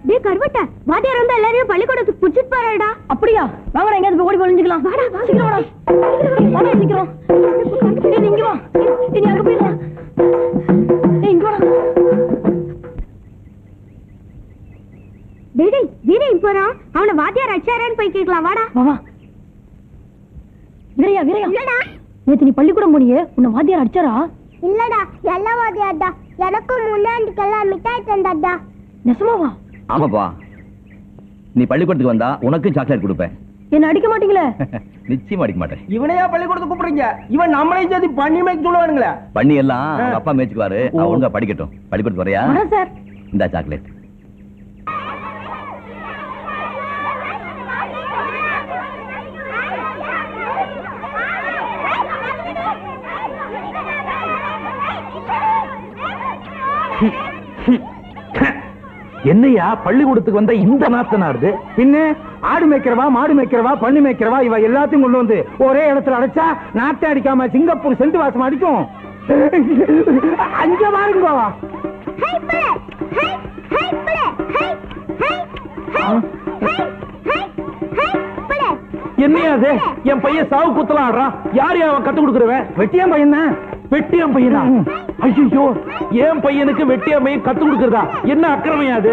டே கருவட்ட வாத்தியார் வந்து எல்லாரையும் பள்ளிக்கூடத்துக்கு புடிச்சிட்டு போறாடா. அப்படியா? வாங்கடா எங்கயாவது போய் ஓடி ஒளிஞ்சுக்கலாம். வாடா சீக்கிரம் வாடா. வாடா சீக்கிரம். நீ இங்க வா. நீ அங்க போயிடலாம். இங்க வாடா. டேய் வீரே போறான். அவனை வாத்தியார் அடிச்சாரேன்னு போய் கேட்கலாம். வாடா. வா. வீரையா இல்லடா. நேத்து நீ பள்ளிக்கூடம் போனியே, உன்னை வாத்தியார் அடிச்சாரா? இல்லடா, நல்ல வாத்தியார்டா. எனக்கும் முன்னாடிக்கெல்லாம் மிட்டாய் தந்தாடா. நெசமாவா? ஆமாப்பா. நீ பள்ளிக்கூடத்துக்கு வந்தா உனக்கு சாக்லேட் கொடுப்பேன். என்ன அடிக்க மாட்டீங்களே? நிச்சயமா அடிக்க மாட்டேன். இவனையா பள்ளிக்கூடத்துக்கு கூப்பிடுறீங்க? இவன் நம்மளையும் சேர்த்து பண்ணி மேய்க்க சொல்லுவானுங்களே. பண்ணி எல்லாம் அவங்க அப்பா மேய்ச்சுக்குவாரு. ஒழுங்கா படிக்கட்டும். பள்ளிக்கூடத்துக்கு வரையா? சார். இந்த சாக்லேட். என்னையா பள்ளிக்கூடத்துக்கு வந்த இந்த நாத்தனாருது? பின்ன ஆடு மேய்க்கிறவா, மாடு மேய்க்கிறவா, பண்ணி மேய்க்கிறவா, இவ எல்லாத்தையும் கொண்டு வந்து ஒரே இடத்துல அடைச்சா நாட்டை அடிக்காம சிங்கப்பூர் செந்து வாசம் அடிக்கும். அங்க பாருங்க. என்னையா அது? என் பையன் சாவு குத்தலாம் ஆடுறான். யாரு அவன் கத்து கொடுக்குறவன்? வெட்டியம் பையன் தான். வெட்டியம் பையனா? ஐயோ, என் பையனுக்கு வெட்டியம் பையன் கத்து கொடுக்கறதா? என்ன அக்கிரமையா அது?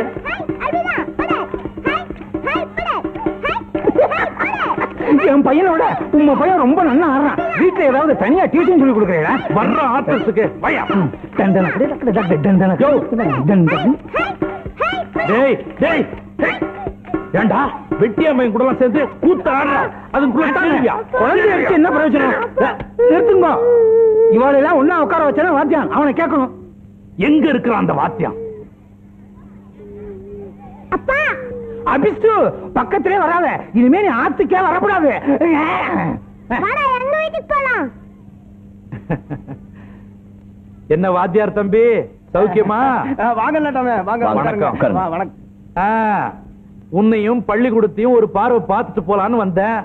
என் பையனோட உங்க பையன் ரொம்ப நல்லா ஆடுறான். வீட்டுல ஏதாவது தனியா டியூஷன் சொல்லி கொடுக்குறீங்களா? வர்ற ஆர்டிஸ்டுக்கு வயா. டேய் டேய் ஏண்டா வெட்டியம்மையும் கூட சேர்ந்து கூத்த ஆடுற? அதுக்குள்ள குழந்தை வச்சு என்ன பிரயோஜனம்? நிறுத்துங்க. இவாளெல்லாம் ஒன்னா உட்கார வச்சா வாத்தியான் அவனை கேட்கணும். எங்க இருக்கிறான் அந்த வாத்தியம்? அப்பா அபிஷ்டு பக்கத்திலே வராத. இனிமே நீ ஆத்துக்கே வரக்கூடாது. வாடா எங்க வீட்டுக்கு போலாம். என்ன வாத்தியார் தம்பி, சௌக்கியமா? வாங்க நட்டாமே, வாங்க. வணக்கம். வணக்கம். உன்னையும் பள்ளிக்கூடத்தையும் ஒரு பார்வை பார்த்துட்டு போலான்னு வந்தேன்.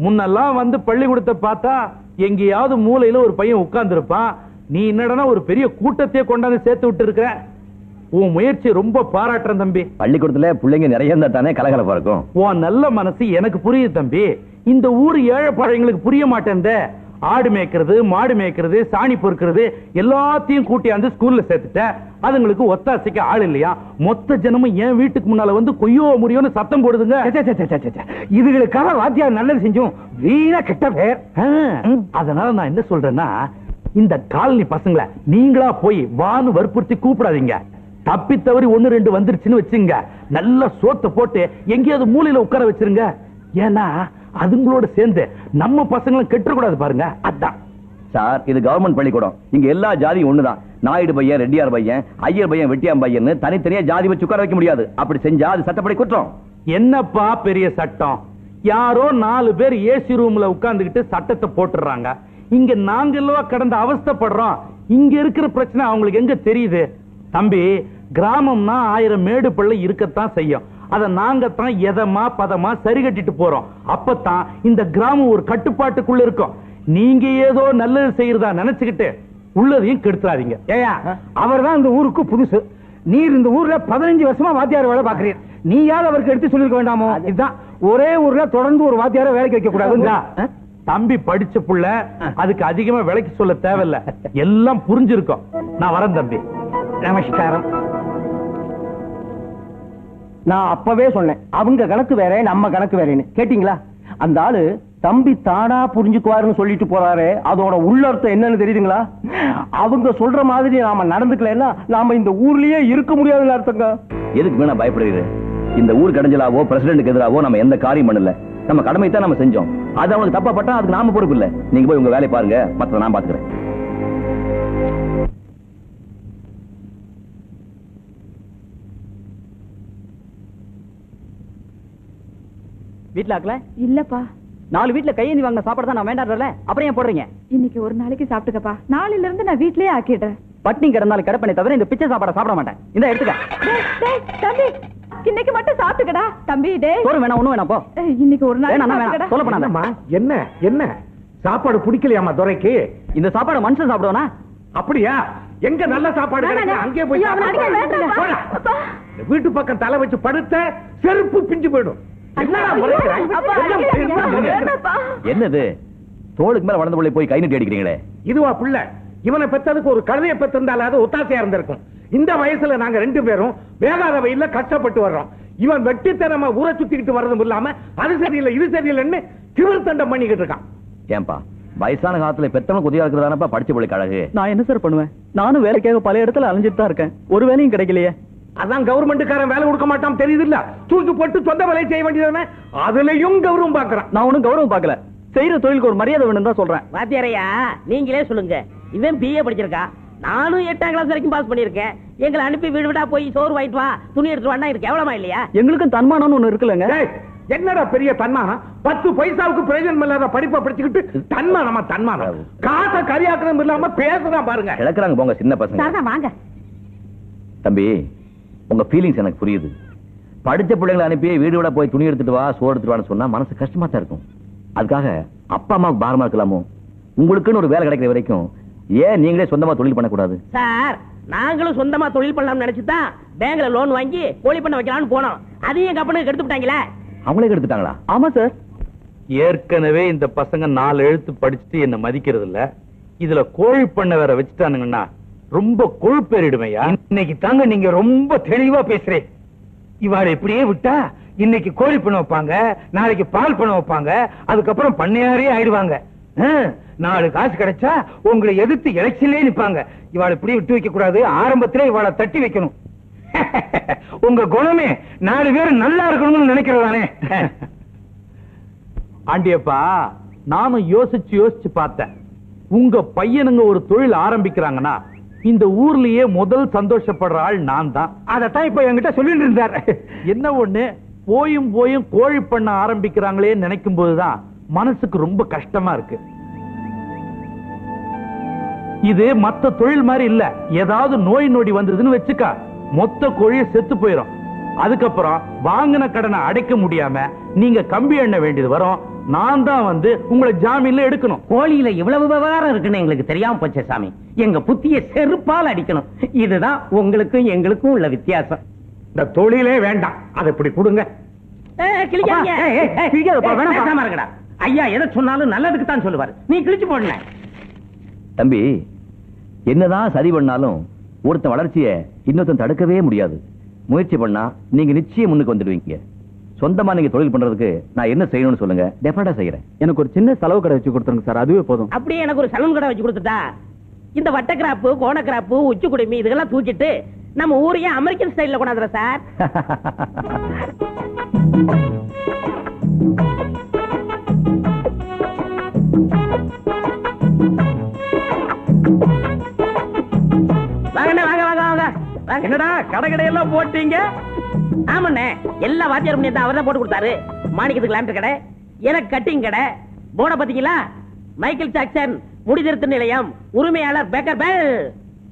முன்னெல்லாம் வந்து பள்ளிக்கூடத்தை பார்த்தா எங்கேயாவது மூலையில ஒரு பையன் உட்கார்ந்து இருப்பான். நீ என்னடனா ஒரு பெரிய கூட்டத்தையே கொண்டாந்து சேர்த்து விட்டு இருக்க. உன் முயற்சி ரொம்ப பாராட்டுறேன் தம்பி. பள்ளிக்கூடத்துல பிள்ளைங்க நிறைய இருந்தா தானே கலகலப்பா இருக்கும். உன் நல்ல மனசு எனக்கு புரியுது தம்பி. இந்த ஊர் ஏழை பழையங்களுக்கு புரிய மாட்டேன். ஆடு மேய்க்கிறது, மாடு மேய்க்கிறது, சாணி பொறுக்கிறது எல்லாத்தையும் கூட்டியாந்து ஸ்கூல்ல சேர்த்துட்டேன். அதுங்களுக்கு ஒத்தாசைக்கு ஆள் இல்லையா? மொத்த ஜனமும் என் வீட்டுக்கு முன்னால வந்து கொய்யோ முடியும்னு சத்தம் போடுதுங்க. இதுகளுக்காக வாத்தியார் நல்லது செஞ்சோம், வீணா கெட்ட பேர். அதனால நான் என்ன சொல்றேன்னா, இந்த காலனி பசங்களை நீங்களா போய் வான்னு வற்புறுத்தி கூப்பிடாதீங்க. தப்பி தவறி 1-2 வந்துருச்சுன்னு வச்சுங்க, நல்ல சோத்தை போட்டு எங்கேயாவது மூலையில உட்கார வச்சிருங்க. ஏன்னா அதுங்களோட சேர்ந்து நம்ம பசங்களும் கெட்டக்கூடாது பாருங்க. அதான் சார், இது கவர்மெண்ட் பள்ளிக்கூடம். இங்க எல்லா ஜாதியும் ஒண்ணுதான். நாயுடு பையன், ரெட்டியார் பையன், ஐயர் பையன், வெட்டியாம் பையன் தனித்தனியா ஜாதி வச்சு உட்கார வைக்க முடியாது. அப்படி செஞ்சா அது சட்டப்படி குற்றம். என்னப்பா பெரிய சட்டம்? யாரோ 4 பேர் ஏசி ரூம்ல உட்கார்ந்துகிட்டு சட்டத்தை போட்டுறாங்க. இங்க நாங்க எல்லாம் கடந்த அவஸ்தைப்படுறோம். இங்க இருக்கிற பிரச்சனை அவங்களுக்கு எங்க தெரியுது? தம்பி, கிராமம்னா 1000 மேடு பள்ளி இருக்கத்தான் செய்யும். அத நாங்க தான் எதமா பதமா சரி கட்டிட்டு போறோம். அப்பதான் இந்த கிராமம் ஒரு கட்டுப்பாட்டுக்குள்ள இருக்கும். நீங்க ஏதோ நல்லது செய்யறதா நினைச்சுக்கிட்டு உள்ளதையும் கெடுத்துறாதீங்க. ஏயா, அவர் தான் இந்த ஊருக்கு புதுசு. நீர் இந்த ஊர்ல 15 வருஷமா வாத்தியார் வேலை பாக்குறீர். நீயாவது அவருக்கு எடுத்து சொல்லிருக்க வேண்டாமோ? இதுதான் ஒரே ஊர்ல தொடர்ந்து ஒரு வாத்தியார வேலைக்கு வைக்க கூடாது. தம்பி படிச்ச புள்ள, அதுக்கு அதிகமா விலைக்கு சொல்ல தேவையில்ல. எல்லாம் புரிஞ்சிருக்கும். நான் வரேன் தம்பி. நமஸ்காரம். நான் அப்பவே சொன்னேன், அவங்க கணக்கு வேற, நம்ம கணக்கு வேறேன்னு. கேட்டீங்களா? அந்த ஆளு தம்பி தானா புரிஞ்சுக்குவாருன்னு சொல்லிட்டு போறாரு. அதோட உள்ளர்த்தம் என்னன்னு தெரியுதுங்களா? அவங்க சொல்ற மாதிரி நாம நடந்துக்கலன்னா நாம இந்த ஊர்லயே இருக்க முடியாதுன்னு அர்த்தங்க. எதுக்கு வேணா பயப்படுறீங்க? இந்த ஊர் கடைஞ்சலாவோ பிரசிடென்ட்க்கு எதிராவோ நம்ம எந்த காரியம் பண்ணல. நம்ம கடமை தான் நம்ம செஞ்சோம். அது அவங்களுக்கு தப்பா பட்டா அதுக்கு நாம பொறுப்பு இல்ல. நீங்க போய் உங்க வேலையை பாருங்க, மற்ற நான் பாத்துக்கிறேன். வீட்ல ஆக்கல? இல்லப்பா. 4 வீட்ல கையேந்தி வாங்க சாப்பாடு தான் நான் வேண்டாம்ல. அப்புறம் ஏன் போடுறீங்க? இன்னைக்கு ஒரு நாளைக்கு சாப்பிட்டுக்கப்பா. நாளையில இருந்து நான் வீட்லயே ஆக்கிடுறேன். பட்டினி கிடந்தாலும் கிடப்பனே தவிர இந்த பிச்சை சாப்பாடை சாப்பிட மாட்டேன். இந்த எடுத்துக்க. தம்பி, இன்னைக்கு மட்டும் சாப்பிட்டுக்கடா தம்பி. சோறு வேணா, ஒண்ணும் வேணாம் போ. இன்னைக்கு ஒரு நாளைக்கு சொல்ல பண்ணாதம்மா. என்ன சாப்பாடு பிடிக்கலையாமா துரைக்கு? இந்த சாப்பாடு மனுஷன் சாப்பிடுவானா? அப்படியா? எங்க நல்ல சாப்பாடு அங்கே போய் வீட்டு பக்கம் தலை வச்சு படுத்த செருப்பு பிஞ்சு போயிடும். என்னது தோளுக்கு மேல வளர்ந்த பிள்ளை போய் கை நீட்டி அடிக்கிறீங்களே? இதுவா பிள்ளை? இவனை பெற்றதுக்கு ஒரு கழுதையை பெற்றிருந்தாலும் அது ஒத்தாசையா இருந்திருக்கும். இந்த வயசுல நாங்க 2 பேரும் வேகாத வெயில கஷ்டப்பட்டு வர்றோம். இவன் வெட்டித்தனமா ஊரை சுத்திக்கிட்டு வர்றதும் இல்லாம அது சரியில்லை இது சரியில்லைன்னு திமிர் தண்டம் பண்ணிக்கிட்டு இருக்கான். ஏன்பா வயசான காலத்துல பெத்தவங்க உதவியா இருக்கிறதானப்பா படிச்ச பிள்ளை அழகு. நான் என்ன சார் பண்ணுவேன்? நானும் வேலைக்காக பல இடத்துல அலைஞ்சிட்டு தான் இருக்கேன். ஒரு வேலையும் கிடைக்கலையே. அதான் கவர்மெண்ட்காரன் வேலை கொடுக்க மாட்டான் தெரியுது இல்ல? தூக்கி போட்டு சொந்த வேலையை செய்ய வேண்டியதானே? அதுலயும் கௌரவம் பாக்குறான். நான் ஒன்னும் கௌரவம் பார்க்கல. செய்யற தொழிலுக்கு ஒரு மரியாதை வேணும் தான் சொல்றேன். வாத்தியாரையா நீங்களே சொல்லுங்க. இவன் BA படிச்சிருக்கா, நானும் 8ஆம் கிளாஸ் வரைக்கும் பாஸ் பண்ணிருக்கேன். எங்களை அனுப்பி வீடு வீடா போய் சோறு வாங்கிட்டு வா துணி எடுத்து வாண்டா இருக்கு எவ்வளமா இல்லையா? எங்களுக்கும் தன்மானம்னு ஒண்ணு இருக்குல்லங்க. என்னடா பெரிய தன்மானம்? 10 பைசாவுக்கு பிரயோஜனம் இல்லாத படிப்பை படிச்சுக்கிட்டு தன்மானமா தன்மானம்? காசை கரியாக்குறதும் இல்லாம பேசுறான் பாருங்க. இழக்கிறாங்க போங்க சின்ன பசங்க. வாங்க தம்பி உங்க ஃபீலிங்ஸ் எனக்கு புரியுது. படிச்ச பிள்ளைங்களை அனுப்பி வீடு விட போய் துணி எடுத்துட்டு வா சோறு எடுத்துட்டு வான்னு சொன்னா மனசு கஷ்டமா தான் இருக்கும். அதுக்காக அப்பா அம்மாவுக்கு பாரமா இருக்கலாமோ? உங்களுக்குன்னு ஒரு வேலை கிடைக்கிற வரைக்கும் ஏன் நீங்களே சொந்தமா தொழில் பண்ணக்கூடாது? சார் நாங்களும் சொந்தமா தொழில் பண்ணலாம்னு நினைச்சுதான் பேங்க்ல லோன் வாங்கி கோழி பண்ண வைக்கலாம்னு போனோம். அதையும் எங்க அப்பனுக்கு எடுத்து விட்டாங்களே. அவங்களே எடுத்துட்டாங்களா? ஆமா சார். ஏற்கனவே இந்த பசங்க 4 எழுத்து படிச்சுட்டு என்ன மதிக்கிறது இல்ல. இதுல கோழி பண்ண வேற வச்சுட்டானுங்கன்னா ரொம்ப கொழுப்பேறிடுமையா. இன்னைக்கு தாங்க நீங்க ரொம்ப தெளிவா பேசுறேன். இவாளை இப்படியே விட்டா இன்னைக்கு கோழி பண்ண வைப்பாங்க, நாளைக்கு பால் பண்ண வைப்பாங்க, அதுக்கப்புறம் பண்ணையாரே ஆயிடுவாங்க. 4 காசு கிடைச்சா உங்களை எதிர்த்து எலெக்ஷன்லயே நிப்பாங்க. இவாளை இப்படியே விட்டு வைக்க கூடாது. ஆரம்பத்திலே இவாளை தட்டி வைக்கணும். உங்க குணமே 4 பேர் நல்லா இருக்கணும்னு நினைக்கிறதானே? ஆண்டியப்பா நானும் யோசிச்சு பார்த்தேன். உங்க பையனுங்க ஒரு தொழில் ஆரம்பிக்கிறாங்கன்னா இந்த ஊர்லயே முதல் சந்தோஷப்படுற ஆள் நான் தான். அதத்தான் இப்ப என்கிட்ட சொல்லிட்டு இருந்தார். என்ன ஒண்ணு போயும் கோழி பண்ண ஆரம்பிக்கிறாங்களே நினைக்கும் போதுதான் மனசுக்கு ரொம்ப கஷ்டமா இருக்கு. இது மத்த தொழில் மாதிரி இல்ல. ஏதாவது நோய் நொடி வந்ததுன்னு வச்சுக்கா மொத்த கோழியை செத்து போயிடும். அதுக்கப்புறம் வாங்கின கடனை அடைக்க முடியாம நீங்க கம்பி எண்ண வேண்டியது வரும். நான் தான் வந்து உங்களை ஜாமீன்ல எடுக்கணும். கோழியில இவ்வளவு விவகாரம் இருக்குன்னு எங்களுக்கு தெரியாம போச்சே சாமி. எங்க புத்திய செருப்பால் அடிக்கணும். இதுதான் உங்களுக்கும் எங்களுக்கும் உள்ள வித்தியாசம். இந்த தொழிலே வேண்டாம். அதை இப்படி கொடுங்க. ஐயா எதை சொன்னாலும் நல்லதுக்கு தான் சொல்லுவாரு. நீ கிழிச்சு போடல. தம்பி என்னதான் சரி பண்ணாலும் ஒருத்தன் வளர்ச்சிய இன்னொருத்தன் தடுக்கவே முடியாது. முயற்சி பண்ணா நீங்க நிச்சயம் முன்னுக்கு வந்துடுவீங்க. சொந்தமா நீங்க தொழில் பண்றதுக்கு நான் என்ன செய்யணும்னு சொல்லுங்க. டெஃபினட்டா செய்யறேன். எனக்கு ஒரு சின்ன செலவு கடை வச்சு கொடுத்துருங்க சார். அதுவே போதும். அப்படியே எனக்கு ஒரு சலூன் கடை வச்சு கொடுத்துட்டா இந்த வட்ட கிராப்பு கோண கிராப்பு உச்சி குடுமி இதெல்லாம் தூக்கிட்டு நம்ம ஊரையே அமெரிக்கன் ஸ்டைல்ல கொண்டாந்துற சார். என்னடா கடை கடையெல்லாம் போட்டீங்க? ஆமாண்ணே எல்லா வாத்தியார் பண்ணி அவர் தான் போட்டு கொடுத்தாரு. மாணிக்கத்துக்கு லேம்பு கடை, எனக்கு கட்டிங் கடை. போர்ட பாத்தீங்களா? மைக்கேல் ஜாக்சன் முடிதிருத்த நிலையம், உரிமையாளர் பெக்கர் பெல்.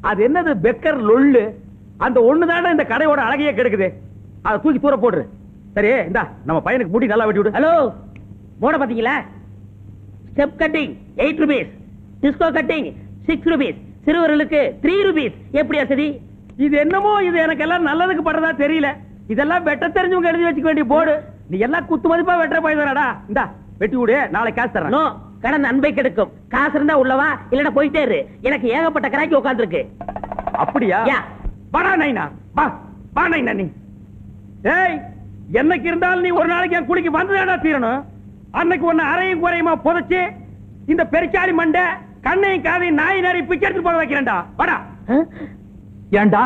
அது என்னது பெக்கர் லொள்ளு? அந்த ஒண்ணுதானே இந்த கடையோட அழகையே கெடுக்குது. அதை தூக்கி தூர போடுற. சரி இந்தா நம்ம பையனுக்கு முடி நல்லா வெட்டி விடு. ஹலோ போர்ட பாத்தீங்களா? Step cutting 8 rupees, disco cutting 6 rupees, சிறுவர்களுக்கு 3 ரூபீஸ். எப்படியா சரி? இது என்னமோ இது எனக்கு எல்லாம் நல்லதுக்கு படுறதா தெரியல. இதெல்லாம் வெட்ட தெரிஞ்சவங்க எழுதி வச்சுக்க வேண்டிய போடு. நீ எல்லாம் குத்து மதிப்பா வெட்டுற போயிடுறடா. இந்தா வெட்டி விடு, நாளைக்கு காசு தரேன். நோ, கடன் அன்பை கெடுக்கும். காசு இருந்தா உள்ளவா, இல்லனா போயிட்டே இரு. எனக்கு ஏகப்பட்ட கிராக்கி உட்கார்ந்து இருக்கு. அப்படியா? வாடா நைனா, வா நைனா. நீ ஏய் என்னைக்கு இருந்தாலும் நீ ஒரு நாளைக்கு என் குளிக்கு வந்துதாடா தீரணும். அன்னைக்கு ஒன்னு அரையும் குறையுமா புதைச்சு இந்த பெருச்சாலி மண்டை கண்ணையும் காதையும் நாய் நேரம் பிச்சை எடுத்து போக வைக்கிறேன்டா. வாடா. ஏண்டா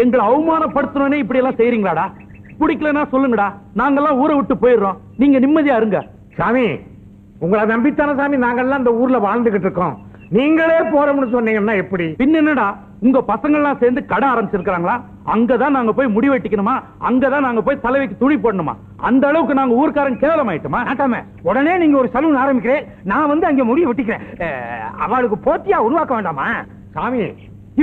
எங்களை அவமானப்படுத்தணும்னே இப்படி எல்லாம் செய்றீங்களாடா? பிடிக்கலன்னா சொல்லுங்கடா, நாங்கெல்லாம் ஊரை விட்டு போயிடுறோம். நீங்க நிம்மதியா இருங்க. சாமி உங்களை நம்பித்தான சாமி நாங்கெல்லாம் இந்த ஊர்ல வாழ்ந்துகிட்டு இருக்கோம். நீங்களே போறோம்னு சொன்னீங்கன்னா எப்படி? பின்ன என்னடா உங்க பசங்க எல்லாம் சேர்ந்து கடை ஆரம்பிச்சிருக்காங்களா? அங்கதான் நாங்க போய் முடி வெட்டிக்கணுமா? அங்கதான் நாங்க போய் தலைவைக்கு துணி போடணுமா? அந்த அளவுக்கு நாங்க ஊர்க்காரன் கேவலம் ஆயிட்டோமா? உடனே நீங்க ஒரு சலூன் ஆரம்பிக்கிறேன், நான் வந்து அங்க முடி வெட்டிக்கிறேன். அவளுக்கு போட்டியா உருவாக்க வேண்டாமா? சாமி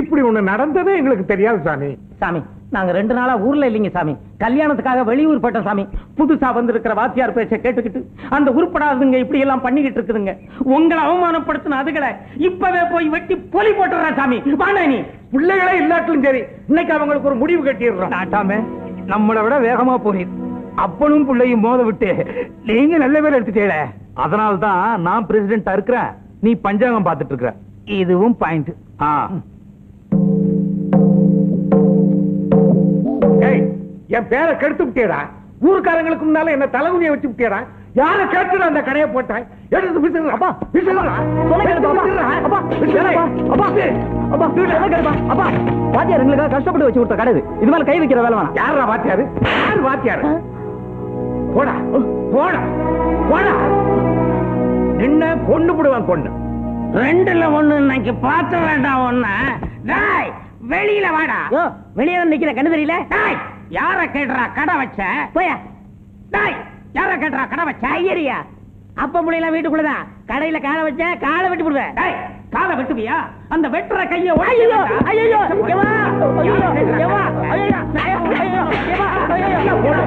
இப்படி ஒண்ணு நடந்ததே எங்களுக்கு தெரியாது சாமி. சாமி நாங்க 2 நாளா ஊர்ல இல்லீங்க சாமி. கல்யாணத்துக்காக வெளியூர் போட்டோம் சாமி. புதுசா வந்திருக்கிற வாத்தியார் பேச்ச கேட்டுக்கிட்டு அந்த உருப்படாதுங்க இப்படி எல்லாம் பண்ணிக்கிட்டு இருக்குதுங்க. உங்களை அவமானப்படுத்தின அதுகளை இப்பவே போய் வெட்டி பொலி போட்டுறா சாமி. வாடா நீ. பிள்ளைகளே இல்லாட்டிலும் சரி, இன்னைக்கு அவங்களுக்கு ஒரு முடிவு கட்டிடுறோம். நாட்டாமே நம்மளை விட வேகமா போறீர். அப்பனும் பிள்ளையும் மோத விட்டு நீங்க நல்ல பேர் எடுத்துட்டீங்களே. அதனால்தான் நான் பிரசிடென்டா இருக்கிறேன், நீ பஞ்சாங்கம் பார்த்துட்டு இருக்கிற. இதுவும் பாயிண்ட். என் பேரை கெடுத்து விட்டேடா. ஊருக்காரங்களுக்கு முன்னால என்ன தலைகுனிய வச்சு விட்டேடா. யார கேட்டு அந்த கடையை போட்டேன். எடுத்து விசிறா அப்பா, விசிறா அப்பா. வாத்தியார் எங்களுக்காக கஷ்டப்பட்டு வச்சு கொடுத்த கடை இது மேல கை வைக்கிற வேலை வேணாம். யாரா வாத்தியாரு? யார் வாத்தியாரு? போடா போடா போடா. நின்ன பொண்ணு போடுவான். பொண்ணு 2ல 1 இன்னைக்கு பார்த்து வேண்டாம். ஒண்ணு வெளியில வாடா. வெளியில நிக்கிற கண்ணு தெரியல. யார கேட்டுறா கடை வச்ச? போயா. யார கேட்டுறா கடை வச்ச? ஐயரியா அப்ப முடியல வீட்டுக்குள்ளதான். கடையில காலை வச்ச காலை வெட்டி போடுவேன். காலை வெட்டுவியா? அந்த வெட்டுற கைய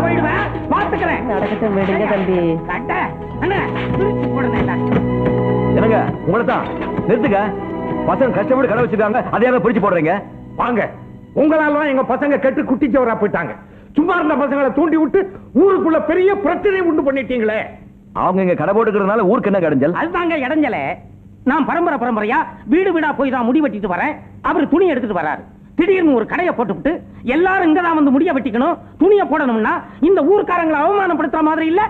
போயிடுவேன். பாத்துக்கிறேன். நடக்கட்டும் விடுங்க தம்பி. என்னங்க உங்களைத்தான் நிறுத்துங்க. பசங்க கஷ்டப்பட்டு கடை வச்சிருக்காங்க, அதையாக பிரிச்சு போடுறீங்க. வாங்க. உங்களால எங்க பசங்க கெட்டு குட்டிச்சவரா போயிட்டாங்க. சும்மா இருந்த பசங்களை தூண்டி விட்டு ஊருக்குள்ள பெரிய பிரச்சனை உண்டு பண்ணிட்டீங்களே. அவங்க இங்க கடை போட்டுக்கிறதுனால ஊருக்கு என்ன கடைஞ்சல்? அதுதாங்க இடைஞ்சல. நான் பரம்பரையா வீடு வீடா போய் தான் முடி வெட்டிட்டு வரேன். அவர் துணி எடுத்துட்டு வராரு. திடீர்னு ஒரு கடையை போட்டுவிட்டு எல்லாரும் இங்கதான் வந்து முடிய வெட்டிக்கணும், துணியை போடணும்னா இந்த ஊர்க்காரங்களை அவமானப்படுத்துற மாதிரி இல்ல?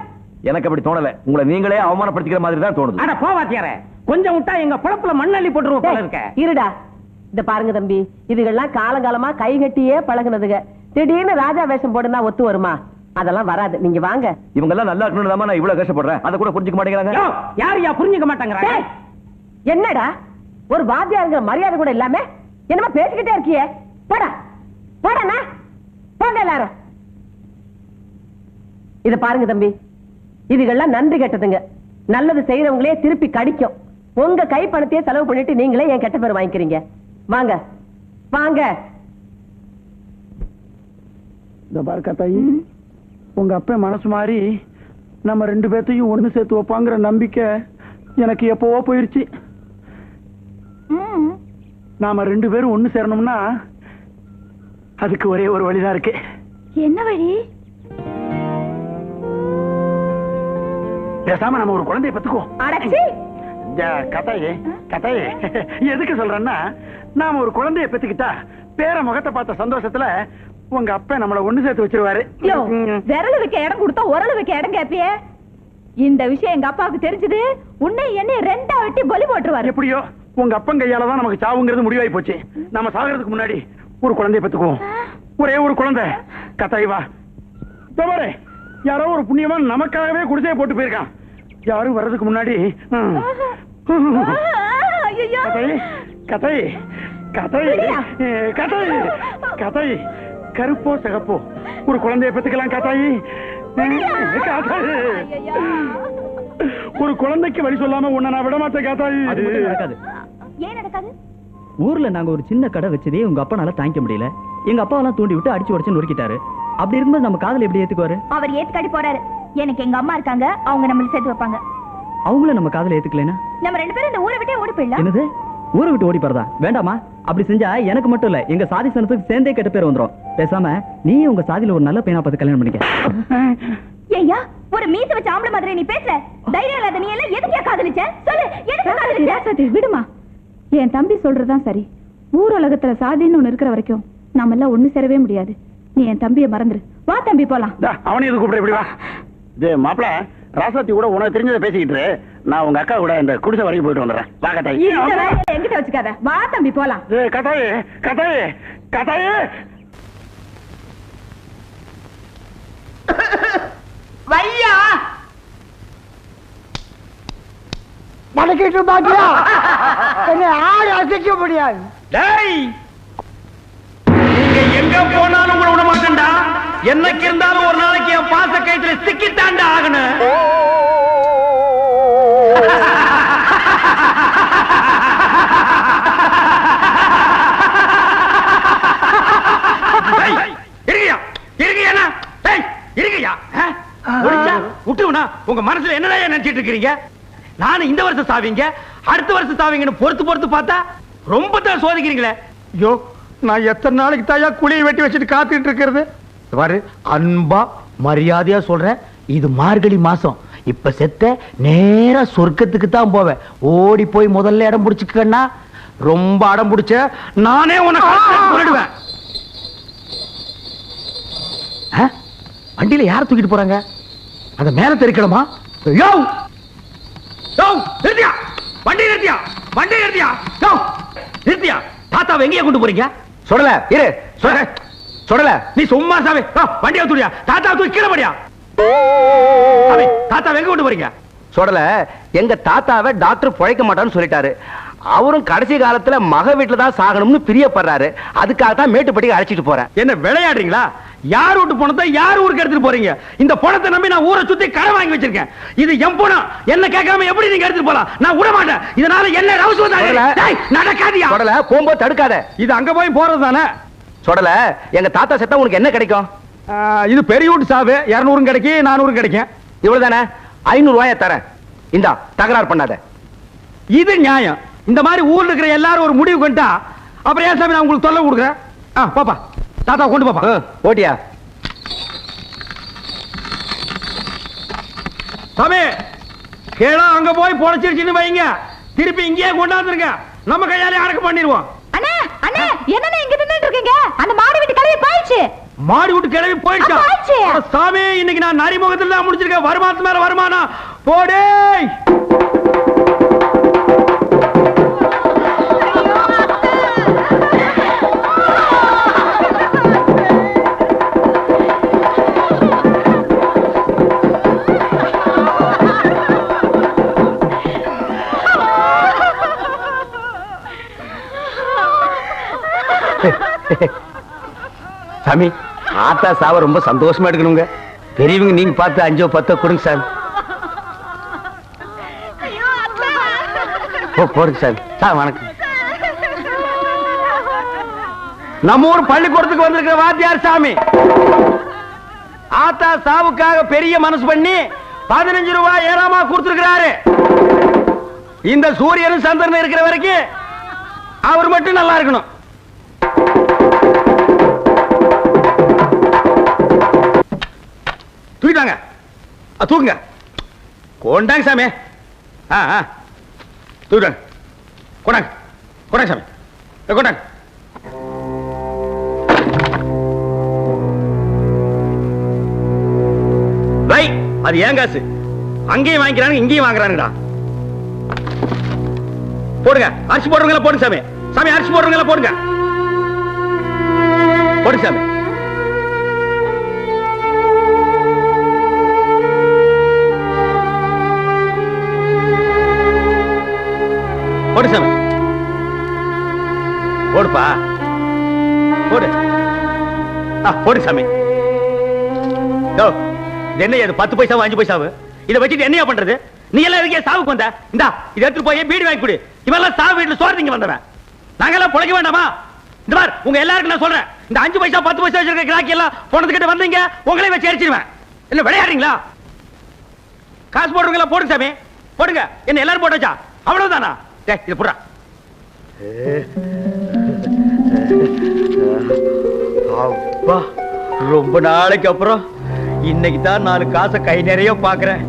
எனக்கு அப்படி தோணல. உங்களை நீங்களே அவமானப்படுத்திக்கிற மாதிரி தான் தோணுது. அட போவாத்தியார, கொஞ்சம் விட்டா எங்க பொழப்புல மண்ணள்ளி போட்டுருவோம் போல இருக்க. இருடா. இந்த பாருங்க தம்பி, இதுகெல்லாம் காலங்காலமா கை கட்டியே பழகுனதுங்க. திடீர்னு ராஜா வேஷம் போடுனா ஒத்து வருமா? அதெல்லாம் வராது. நீங்க வாங்க. இவங்க எல்லாம் நல்லா இருக்கணும். நான் இவ்வளவு கஷ்டப்படுறேன், அதை கூட புரிஞ்சுக்க மாட்டேங்கிறாங்க. யாரையா புரிஞ்சுக்க மாட்டேங்கிறாங்க? என்னடா ஒரு வாத்தியாருங்கிற மரியாதை கூட இல்லாம என்னமா பேசிக்கிட்டே இருக்கியே? போடா போடா போங்க எல்லாரும். இத பாருங்க தம்பி, இதுகெல்லாம் நன்றி கெட்டதுங்க. நல்லது செய்யறவங்களே திருப்பி கடிக்கும். உங்க கை பணத்தையே செலவு பண்ணிட்டு நீங்களே என் கெட்ட பேர் வாங்கிக்கிறீங்க. வாங்க வாங்க. இந்த பார்க்க தாயி, உங்க அப்பா மனசு மாறி நம்ம 2 பேர்த்தையும் ஒண்ணு சேர்த்து வைப்பாங்கிற நம்பிக்கை எனக்கு எப்பவோ போயிருச்சு. நாம 2 பேரும் ஒண்ணு சேரணும்னா அதுக்கு ஒரே ஒரு வழிதான் இருக்கு. என்ன வழி? பேசாம நம்ம ஒரு குழந்தைய பெத்துக்குவோம். கதையே எதுக்கு சொல்றேன்னா, நாம ஒரு குழந்தைய பெத்துக்கிட்டா பேர முகத்தை பார்த்த சந்தோஷத்துல உங்க அப்பா நம்மள ஒண்ணு சேர்த்து வச்சிருவாரு. விரல் வைக்க இடம் கொடுத்தா உரல் வைக்க இடம் கேப்பியே. இந்த விஷயம் எங்க அப்பாவுக்கு தெரிஞ்சது உன்னை என்னை 2ஆ வெட்டி பலி போட்டுருவாரு. எப்படியோ உங்க அப்பன் கையாலதான் நமக்கு சாவுங்கிறது முடிவாய் போச்சு. நம்ம சாகிறதுக்கு முன்னாடி ஒரு குழந்தைய பெத்துக்குவோம். ஒரே ஒரு குழந்தை. கத்தாய் வா. பாரு, யாரோ ஒரு புண்ணியவான் நமக்காகவே குடிசையை போட்டு போயிருக்கான். யாரும் வர்றதுக்கு முன்னாடி கதை கதை கதை கதை கருப்போ சிகப்போ ஒரு குழந்தைய பெத்துக்கலாம். கத்தாயி ஒரு குழந்தைக்கு வழி சொல்லாம உன்னை நான் விட மாட்டேன். காத்தாயி நடக்காது. ஏன் நடக்காது? ஊர்ல நாங்க ஒரு சின்ன கடை வச்சதே உங்க அப்பனால தாங்கிக்க முடியல. எங்க அப்பாவெல்லாம் தூண்டி விட்டு அடிச்சு உடச்சு நொறுக்கிட்டாரு. அப்படி இருக்கும்போது நம்ம காதல எப்படி ஏத்துக்குவாரு? அவர் ஏத்துக்காடி போறாரு. எனக்கு எங்க அம்மா இருக்காங்க, அவங்க நம்மள சேர்த்து வைப்பாங்க. அவங்கள நம்ம காதல ஏத்துக்கலனா நம்ம 2 பேரும் இந்த ஊரை விட்டே ஓடி போயிடலாம். என்னது ஊரை விட்டு ஓடி போறதா? வேண்டாமா. அப்படி செஞ்சா எனக்கு மட்டும் இல்ல, எங்க சாதி சனத்துக்கு சேர்ந்தே கெட்ட பேர் வந்துரும். பேசாம நீ உங்க சாதியில ஒரு நல்ல பையனா பார்த்து கல்யாணம் பண்ணிக்க. ஐயா, ஒரு மீச வச்ச ஆம்பளை மாதிரி நீ பேசல. தைரியம் இல்லாத நீ எல்லாம் எதுக்கே காதலிச்ச? சொல்லு, எதுக்கு காதலிச்ச? விடுமா, என் தம்பி சொல்றதுதான் சரி. ஊர் உலகத்துல சாதின்னு ஒண்ணு இருக்கிற வரைக்கும் நாம எல்லாம் ஒண்ணு சேரவே முடியாது. நீ என் தம்பியை மறந்துரு. வா தம்பி போலாம். அவனையும் இது கூப்பிட. இப்படி வா. இது மாப்பிள, ராசாத்தி கூட உனக்கு தெரிஞ்சதை பேசிக்கிட்டு நான் உங்க அக்கா கூட இந்த குடிசை வரைக்கும் போயிட்டு வந்துடுறேன். வா கட்டாயி. எங்கிட்ட வச்சுக்காத. வா தம்பி போலாம். கட்டாயி கட்டாயி கட்டாயி. வையா மடக்கிட்டு பாக்கியா என்ன ஆடு அசைக்க முடியாது. நீங்க எங்க போனாலும் உங்களை விட மாட்டேன்டா. என்னைக்கு இருந்தாலும் ஒரு நாளைக்கு என் பாச கைத்துல சிக்கித்தாண்டா ஆகணும். உங்க மனசுல என்ன நினைச்சிட்டு இருக்கீங்க? நானும் இந்த வருஷம் சாவீங்க, அடுத்த வருஷம் சாவீங்கன்னு பொறுத்து பார்த்தா ரொம்ப தான் சோதிக்கிறீங்களே. ஐயோ, நான் எத்தனை நாளைக்கு தாயா குழியை வெட்டி வச்சுட்டு காத்துட்டு இருக்கிறது. பாரு, அன்பா மரியாதையா சொல்றேன், இது மார்கழி மாசம். இப்ப செத்த நேரா சொர்க்கத்துக்கு தான் போவேன். ஓடி போய் முதல்ல இடம் பிடிச்சுக்கன்னா, ரொம்ப அடம் பிடிச்ச நானே உனக்கு சொல்லிடுவேன். வண்டியில யார தூக்கிட்டு போறாங்க? அத மேல தெரிக்கணுமா? யோ யோ, நிறுத்தியா, வண்டி நிறுத்தியா, வண்டி நிறுத்தியா, யோ நிறுத்தியா. தாத்தாவை எங்கேயே கொண்டு போறீங்க? சொல்லல இரு, சொல்லல. நீ சும்மா சாமி, வண்டியை தூடியா, தாத்தா தூக்கி கீழே படியா. தாத்தாவை எங்க கொண்டு போறீங்க? சொல்லல, எங்க தாத்தாவை டாக்டர் பிழைக்க மாட்டான்னு சொல்லிட்டாரு. அவரும் கடைசி காலத்துல மக வீட்டுல தான் சாகணும்னு பிரியப்படுறாரு. அதுக்காக தான் மேட்டுப்பட்டிக்கு அழைச்சிட்டு போறேன். என்ன விளையாடுறீங்களா? யார் வீட்டு பணத்தை யார் ஊருக்கு எடுத்துட்டு போறீங்க? இந்த பணத்தை நம்பி நான் ஊரை சுத்தி கடன் வாங்கி வச்சிருக்கேன். இது என் பணம். என்ன கேட்காம எப்படி நீங்க எடுத்துட்டு போலாம்? நான் விட மாட்டேன். இதனால என்ன நடக்காதியா? சொல்லல, போகும்போது தடுக்காத. இது அங்க போய் போறது தானே. சொல்லல, எங்க தாத்தா செத்தா உனக்கு என்ன கிடைக்கும்? இது பெரிய வீட்டு சாவு. 200 கிடைக்கும், 400 கிடைக்கும். இவ்வளவுதானே? 500 ரூபாய தரேன். இந்தா, தகராறு பண்ணாத. இது நியாயம். இந்த மாதிரி ஊர்ல இருக்கிற எல்லாரும் ஒரு முடிவு கொண்டா அப்புறம் ஏன் சாமி நான் உங்களுக்கு தொல்லை கொடுக்குறேன்? பாப்பா, தாத்தா கொண்டு பாப்பா. ஓட்டியா சாமி, கேளா அங்க போய் பொழைச்சிருச்சுன்னு வைங்க, திருப்பி இங்கேயே கொண்டாந்துருங்க. நம்ம கையாலே அடக்கம் பண்ணிடுவோம். அண்ணே அண்ணே, என்னண்ணே இங்க நின்னுட்டு இருக்கீங்க? அந்த மாடு வீட்டு கிளவி போயிடுச்சு. மாடி விட்டு கிளவி போயிடுச்சா? சாமி, இன்னைக்கு நான் நரிமுகத்துல தான் முடிச்சிருக்கேன். வருமானத்து மேல வருமானம் போடே. சாமி, ஆத்தா சாவ ரொம்ப சந்தோஷமா எடுக்கணுங்க. பெரியவங்க நீங்க பார்த்து 5 10 கொடுங்க சாமி. போடுங்க சாமி. வணக்கம். நம்ம ஊர் பள்ளிக்கூடத்துக்கு வந்திருக்கிற வாத்தியார் சாமி ஆத்தா சாவுக்காக பெரிய மனசு பண்ணி 15 ரூபாய் ஏறாமா கொடுத்திருக்கிறாரு. இந்த சூரியனும் சந்திரன் இருக்கிற வரைக்கும் அவர் மட்டும் நல்லா இருக்கணும். தூக்கிட்டாங்க, தூக்குங்க. கொண்டாங்க சாமி. தூக்கிட்டாங்க. கொண்டாங்க, கொண்டாங்க சாமி, கொண்டாங்க. அது ஏன் காசு? அங்கேயும் வாங்கிக்கிறாங்க, இங்கேயும் வாங்குறானுடா. போடுங்க, அரிசி போடுறவங்கள போடுங்க சாமி. சாமி, அரிசி போடுறவங்கள போடுங்க. போடுங்க சாமி. போடு சாமி, போடுப்பா, போடு. போடு சாமி. என்ன 10 பைசா 5 பைசாவு இதை வச்சுட்டு என்னையா பண்றது? நீ எல்லாம் இருக்கே சாவுக்கு வந்த. இந்தா, இதை எடுத்துட்டு போய் பீடி வாங்கி கொடு. இவெல்லாம் சாவு வீட்டுல சோறு வந்தவன். நாங்கெல்லாம் பொழைக்க வேண்டாமா? இந்த மாதிரி உங்க எல்லாருக்கும் நான் சொல்றேன், இந்த 5 பைசா 10 பைசா வச்சிருக்க கிராக்கி எல்லாம் போனதுக்கிட்ட வந்தீங்க, உங்களே வச்சு எரிச்சிருவேன். என்ன விளையாடுறீங்களா? காசு போடுறவங்களா போடுங்க சாமி, போடுங்க. என்ன எல்லாரும் போட்டு வச்சா அவ்வளவுதானா? இது புறா. அப்பா, ரொம்ப நாளைக்கு அப்புறம் இன்னைக்கு தான் 4 காசை கை நிறைய பாக்குறேன்.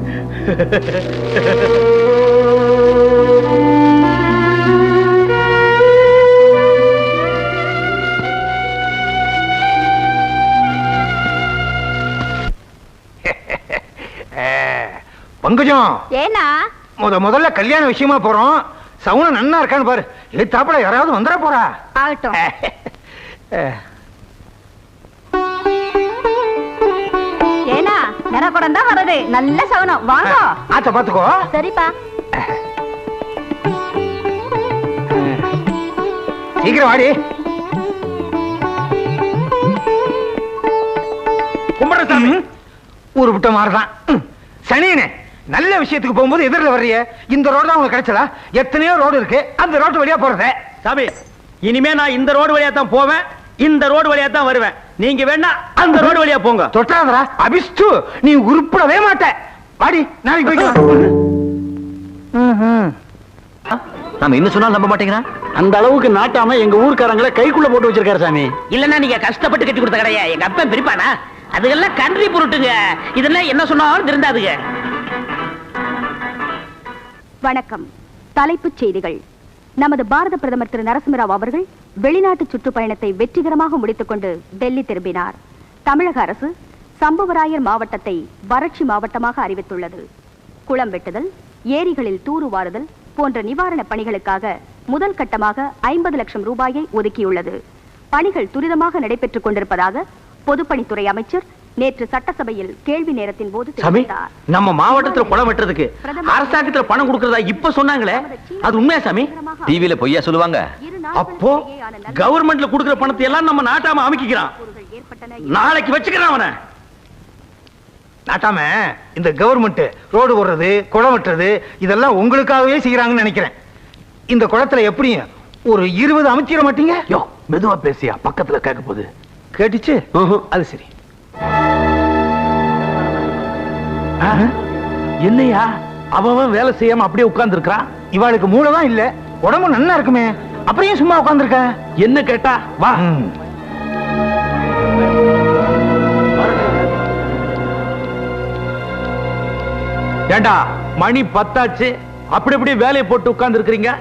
பங்கஜம், ஏனா முதல்ல கல்யாண விஷயமா போறோம். சவுன நன்னா இருக்கான்னு பாரு. தாப்பட யாராவது வந்துட போறா. ஆகட்டும். ஏனா நரக்குடம் தான் வருது. நல்ல சவுனம். வாங்க. ஆத்த பாத்துக்கோ. சரிப்பா. சீக்கிரம் வாடி. கும்பிடசாமி, ஊரு விட்ட மாதிரிதான். சனியனே, நல்ல விஷயத்துக்கு போகும்போது எதிரில் வர்றிய. இந்த ரோடு தான் உங்களுக்கு கிடைச்சதா? எத்தனையோ ரோடு இருக்கு, அந்த ரோடு வழியா போறத. சாமி, இனிமே நான் இந்த ரோடு வழியா தான் போவேன், இந்த ரோடு வழியா தான் வருவேன். நீங்க வேணா அந்த ரோடு வழியா போங்க. தொட்டாதரா அபிஷ்டு, நீ உருப்படவே மாட்ட. வாடி, நாளைக்கு போய்க்கலாம். நாம இன்னும் சொன்னாலும் நம்ப மாட்டேங்கிறா. அந்த அளவுக்கு நாட்டாம எங்க ஊர்க்காரங்களை கைக்குள்ள போட்டு வச்சிருக்காரு சாமி. இல்லன்னா நீங்க கஷ்டப்பட்டு கட்டி கொடுத்த கடையா எங்க அப்பா பிரிப்பானா? அதுக்கெல்லாம் கன்றி பொருட்டுங்க. இதெல்லாம் என்ன சொன்னாலும் திருந்தாதுங்க. வணக்கம். தலைப்புச் செய்திகள். நமது பாரத பிரதமர் திரு நரசிம்மராவ் அவர்கள் வெளிநாட்டு சுற்றுப்பயணத்தை வெற்றிகரமாக முடித்துக் கொண்டு டெல்லி திரும்பினார். தமிழக அரசு சம்புவராயர் மாவட்டத்தை வறட்சி மாவட்டமாக அறிவித்துள்ளது. குளம் வெட்டுதல், ஏரிகளில் தூர்வாருதல் போன்ற நிவாரணப் பணிகளுக்காக முதல் கட்டமாக 50 லட்சம் ரூபாயை ஒதுக்கியுள்ளது. பணிகள் துரிதமாக நடைபெற்றுக் கொண்டிருப்பதாக பொதுப்பணித்துறை அமைச்சர் நேற்று சட்டசபையில் கேள்வி நேரத்தின் போது தெரிவித்தார். நம்ம மாவட்டத்துல குளம் வெட்டுறதுக்கு அரசாங்கத்துல பணம் கொடுக்கறதா இப்ப சொன்னாங்களே, அது உண்மையா சாமி? டிவில பொய்யா சொல்லுவாங்க. அப்போ கவர்மெண்ட்ல கொடுக்கிற பணத்தை எல்லாம் நம்ம நாட்டாம அமைக்கிறான். நாளைக்கு வச்சுக்கிறான் அவனை. நாட்டாம இந்த கவர்மெண்ட் ரோடு போடுறது, குளம் வெட்டுறது இதெல்லாம் உங்களுக்காகவே செய்யறாங்கன்னு நினைக்கிறேன். இந்த குளத்துல எப்படியும் ஒரு 20 அமைச்சிட மாட்டீங்க? யோ, மெதுவா பேசியா, பக்கத்துல கேட்க போகுது. கேட்டுச்சு? அது சரி. என்னையா அவன் வேலை செய்யாம அப்படியே உட்கார்ந்து இருக்கிறான்? இவாளுக்கு மூளைதான் இல்ல, உடம்பு நல்லா இருக்குமே, அப்படியே சும்மா உட்கார்ந்துருக்க. என்ன கேட்டா வா. ஏண்டா மணி 10 ஆச்சு, அப்படி அப்படியே வேலையை போட்டு உட்கார்ந்து இருக்கிறீங்க.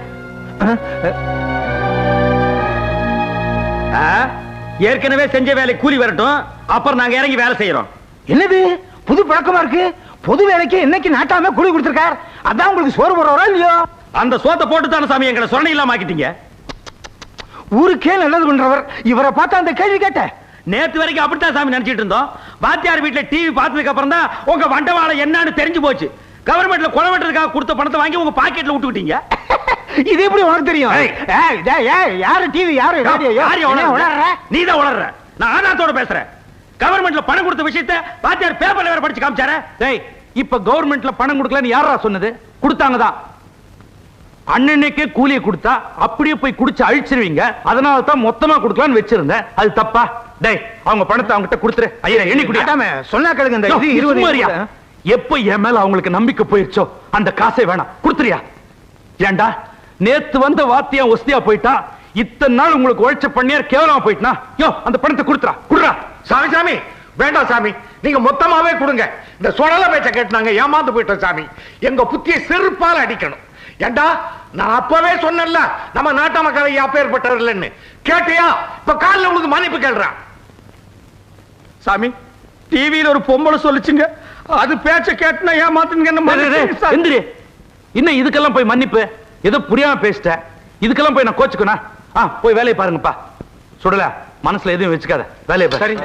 ஏற்கனவே செஞ்ச வேலை கூலி வரட்டும், அப்புறம் நாங்க இறங்கி வேலை செய்யறோம். என்னது புது பழக்கமா இருக்கு? பொது வேலைக்கு என்னைக்கு நாட்டாம கூலி கொடுத்திருக்கார், அதான் உங்களுக்கு சோறு போடுறவரா இல்லையோ? அந்த சோத்தை போட்டு தானே சாமி எங்களை சொரணை இல்லாம ஆக்கிட்டீங்க. ஊருக்கே நல்லது பண்றவர் இவரை பார்த்தா அந்த கேள்வி கேட்ட? நேத்து வரைக்கும் அப்படித்தான் சாமி நினைச்சிட்டு இருந்தோம். வாத்தியார் வீட்டுல டிவி பார்த்ததுக்கு அப்புறம் தான் உங்க வண்டவாளம் என்னன்னு தெரிஞ்சு போச்சு. கவர்மெண்ட்ல குளம் வெட்டுறதுக்காக கொடுத்த பணத்தை வாங்கி உங்க பாக்கெட்ல விட்டுக்கிட்டீங்க. இது எப்படி உனக்கு தெரியும்? யாரு டிவி, யாரு நீதான் உளர்ற. நான் ஆனாத்தோட பேசுறேன். கவர்மெண்ட்ல பணம் கொடுத்த விஷயத்தை வாத்தியார் பேப்பர்ல வேற படிச்சு காமிச்சாரே. டேய், இப்ப கவர்மெண்ட்ல பணம் கொடுக்கலன்னு யாரா சொன்னது? கொடுத்தாங்கதான். அண்ணனுக்கே கூலியை கொடுத்தா அப்படியே போய் குடிச்சு அழிச்சிருவீங்க. அதனால தான் மொத்தமா கொடுக்கலாம்னு வச்சிருந்தேன். அது தப்பா? டேய், அவங்க பணத்தை அவங்ககிட்ட கொடுத்துரு. ஐயா, எண்ணி குடியாம சொன்னா கேளுங்க. இந்த 20 எப்ப என் மேல அவங்களுக்கு நம்பிக்கை போயிருச்சோ அந்த காசை வேணாம், கொடுத்துறியா? ஏண்டா நேத்து வந்த வாத்தியம் ஒஸ்தியா போயிட்டா, இத்தனை நாள் உங்களுக்கு உழைச்ச பண்ணியார் கேவலமா போயிட்டா. யோ, அந்த பணத்தை கொடுத்துறா, குடுறா. சாமி சாமி வேண்டாம் சாமி, நீங்க மொத்தமாவே கொடுங்க. இந்த சொடல பேச்ச கேட்டு நாங்க ஏமாந்து போயிட்டோம் சாமி. எங்க புத்திய செருப்பால அடிக்கணும். ஏண்டா நான் அப்பவே சொன்னேன்ல, நம்ம நாட்ட மக்கள் அப்பேற்பட்டவர் இல்லைன்னு. கேட்டியா? இப்ப காலில் உங்களுக்கு மன்னிப்பு கேள்றான். சாமி, டிவியில ஒரு பொம்பளை சொல்லிச்சுங்க, அது பேச்ச கேட்டுனா ஏமாத்துங்க. இன்னும் இதுக்கெல்லாம் போய் மன்னிப்பு? ஏதோ புரியாம பேசிட்ட, இதுக்கெல்லாம் போய் நான் கோச்சுக்கணும்? போய் வேலையை பாருங்கப்பா. சுடல, மனசுல எதுவும் வச்சுக்காத, வேலையை பாரு. சரி.